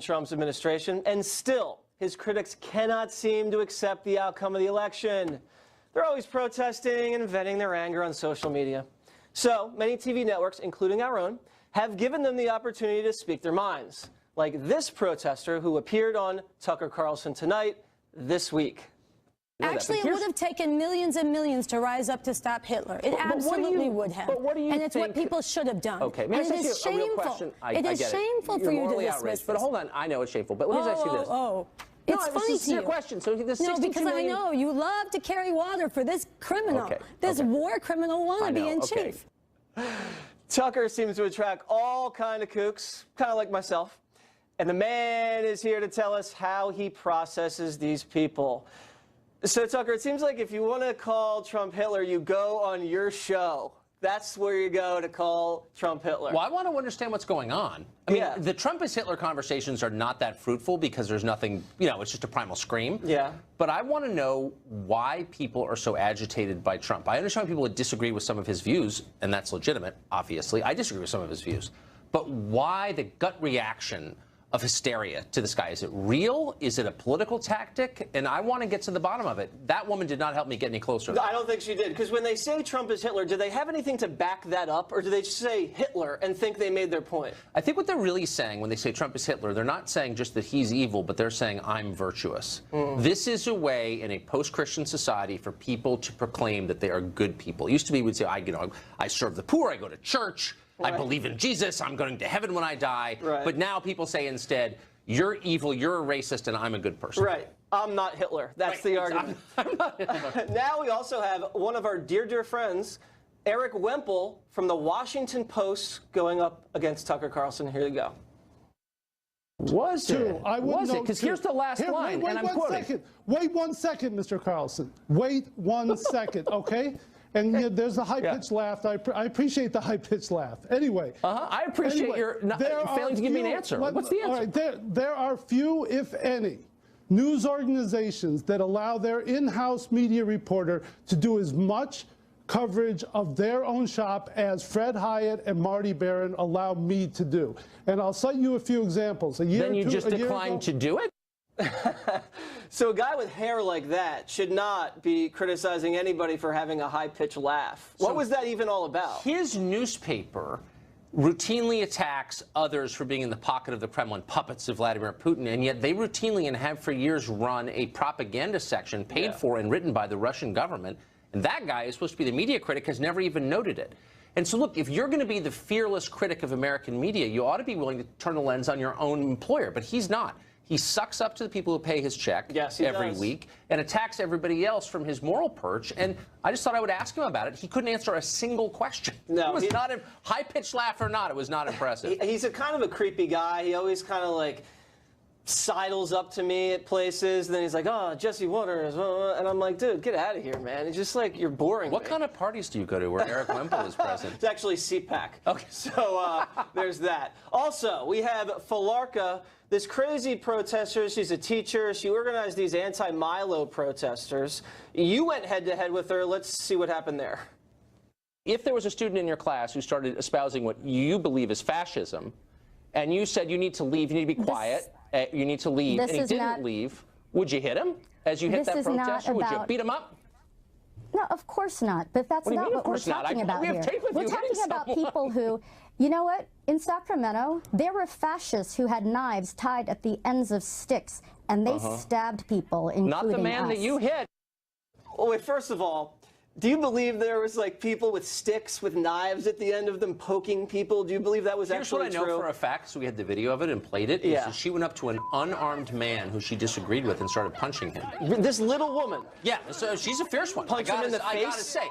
Trump's administration, and still, his critics cannot seem to accept the outcome of the election. They're always protesting and venting their anger on social media. So, many TV networks, including our own, have given them the opportunity to speak their minds, like this protester who appeared on Tucker Carlson Tonight this week. Actually, it would have taken millions and millions to rise up to stop Hitler. It absolutely would have. But what do you and it's what people should have done. Okay, and it is shameful. It is shameful for you to dismiss this. But hold on, I know it's shameful. But let me just ask you this. It's funny to you. Question. So the no, because I know you love to carry water for this criminal, this war criminal wannabe in chief. Tucker seems to attract all kind of kooks, kind of like myself. And the man is here to tell us how he processes these people. So, Tucker, it seems like if you want to call Trump Hitler, you go on your show. That's where you go to call Trump Hitler. Well, I want to understand what's going on. I mean, the Trump is Hitler conversations are not that fruitful because there's nothing, it's just a primal scream. Yeah. But I want to know why people are so agitated by Trump. I understand people would disagree with some of his views, and that's legitimate, obviously. I disagree with some of his views. But why the gut reaction of hysteria to this guy? Is it real? Is it a political tactic? And I want to get to the bottom of it. That woman did not help me get any closer. I don't think she did, because when they say Trump is Hitler, do they have anything to back that up, or do they just say Hitler and think they made their point? I think what they're really saying when they say Trump is Hitler, they're not saying just that he's evil, but they're saying I'm virtuous. This is a way in a post-Christian society for people to proclaim that they are good people. It used to be we'd say, I serve the poor, I go to church, I believe in Jesus, I'm going to heaven when I die. But now people say instead, you're evil, you're a racist, and I'm a good person. Right. I'm not Hitler. That's the argument. I'm not Hitler. Now we also have one of our dear, dear friends, Eric Wemple from the Washington Post, going up against Tucker Carlson. Here you go. Was it? Because here's the last line, wait and I'm quoting. Wait 1 second, Mr. Carlson. Wait 1 second, okay? And there's a high-pitched laugh. I appreciate the high-pitched laugh. Anyway. I appreciate your failing to give me an answer. What's the answer? All right, there are few, if any, news organizations that allow their in-house media reporter to do as much coverage of their own shop as Fred Hyatt and Marty Barron allow me to do. And I'll cite you a few examples. Then you just declined to do it? So a guy with hair like that should not be criticizing anybody for having a high-pitched laugh. What was that even all about? His newspaper routinely attacks others for being in the pocket of the Kremlin, puppets of Vladimir Putin, and yet they routinely and have for years run a propaganda section paid for and written by the Russian government. And that guy is supposed to be the media critic, has never even noted it. And so, look, if you're going to be the fearless critic of American media, you ought to be willing to turn the lens on your own employer. But he's not. He sucks up to the people who pay his check every week and attacks everybody else from his moral perch. And I just thought I would ask him about it. He couldn't answer a single question. No, it was not a high-pitched laugh or not. It was not impressive. He's a kind of a creepy guy. He always kind of like sidles up to me at places, and then he's like, "Oh, Jesse Waters," and I'm like, "Dude, get out of here, man." It's just like you're boring. What kind of parties do you go to where Eric Wemple is present? It's actually CPAC. Okay. So there's that. Also, we have Falarka, this crazy protester. She's a teacher. She organized these anti-Milo protesters. You went head-to-head with her. Let's see what happened there. If there was a student in your class who started espousing what you believe is fascism, and you said you need to leave, you need to be quiet, you need to leave, and he didn't leave, would you hit him as you hit that protester? Would you beat him up? No, of course not. But that's not what we're talking about here. We're talking about people who, you know what? In Sacramento, there were fascists who had knives tied at the ends of sticks, and they stabbed people, including Not the man that you hit. Well, wait, first of all, do you believe there was like people with sticks with knives at the end of them poking people? Do you believe that was actually true? Here's what I know for a fact. So we had the video of it and played it. Yeah. She went up to an unarmed man who she disagreed with and started punching him. This little woman. Yeah, so she's a fierce one. Punch him in the face? I gotta say,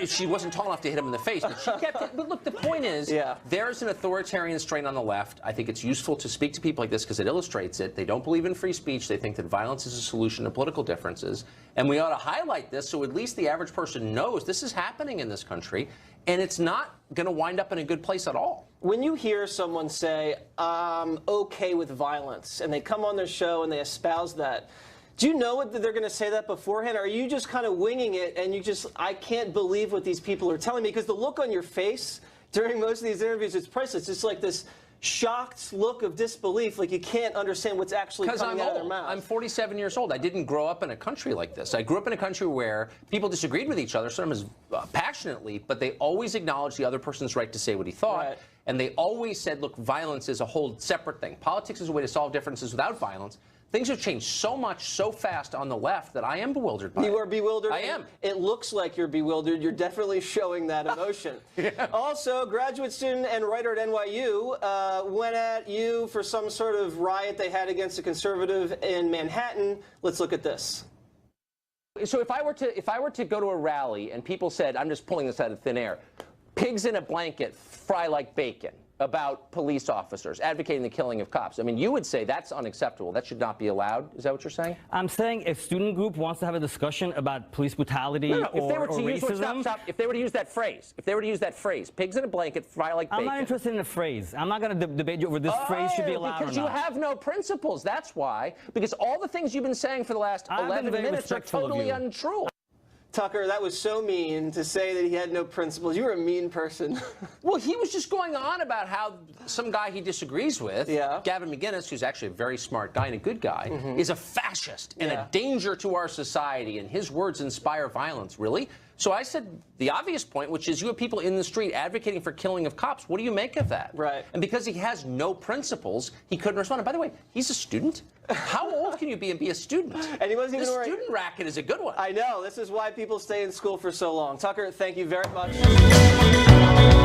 she wasn't tall enough to hit him in the face, but she kept it. But look, the point is, there's an authoritarian strain on the left. I think it's useful to speak to people like this because it illustrates it. They don't believe in free speech. They think that violence is a solution to political differences. And we ought to highlight this so at least the average person knows this is happening in this country, and it's not going to wind up in a good place at all. When you hear someone say, I'm okay with violence, and they come on their show and they espouse that, do you know what they're going to say that beforehand? Or are you just kind of winging it and you just, I can't believe what these people are telling me? Because the look on your face during most of these interviews is priceless. It's like this shocked look of disbelief, like you can't understand what's actually coming out of their mouth. I'm 47 years old. I didn't grow up in a country like this. I grew up in a country where people disagreed with each other, sometimes passionately, but they always acknowledged the other person's right to say what he thought. Right. And they always said, look, violence is a whole separate thing. Politics is a way to solve differences without violence. Things have changed so much, so fast on the left that I am bewildered by it. You are bewildered? I am. It looks like you're bewildered. You're definitely showing that emotion. Yeah. Also, graduate student and writer at NYU went at you for some sort of riot they had against a conservative in Manhattan. Let's look at this. So if I were to go to a rally and people said, I'm just pulling this out of thin air, pigs in a blanket fry like bacon, about police officers advocating the killing of cops. I mean, you would say that's unacceptable. That should not be allowed. Is that what you're saying? I'm saying if student group wants to have a discussion about police brutality or racism. If they were to use that phrase, pigs in a blanket, fry like bacon. I'm not interested in the phrase. I'm not going to debate you over this phrase should be allowed or not. Because you have no principles. That's why. Because all the things you've been saying for the last 11 minutes are totally untrue. Tucker, that was so mean to say that he had no principles. You were a mean person. Well, he was just going on about how some guy he disagrees with, Gavin McInnes, who's actually a very smart guy and a good guy, is a fascist and a danger to our society, and his words inspire violence. Really? So I said the obvious point, which is you have people in the street advocating for killing of cops. What do you make of that? Right. And because he has no principles, he couldn't respond. And by the way, he's a student. How old can you be and be a student? And he wasn't even the student racket is a good one. I know. This is why people stay in school for so long. Tucker, thank you very much.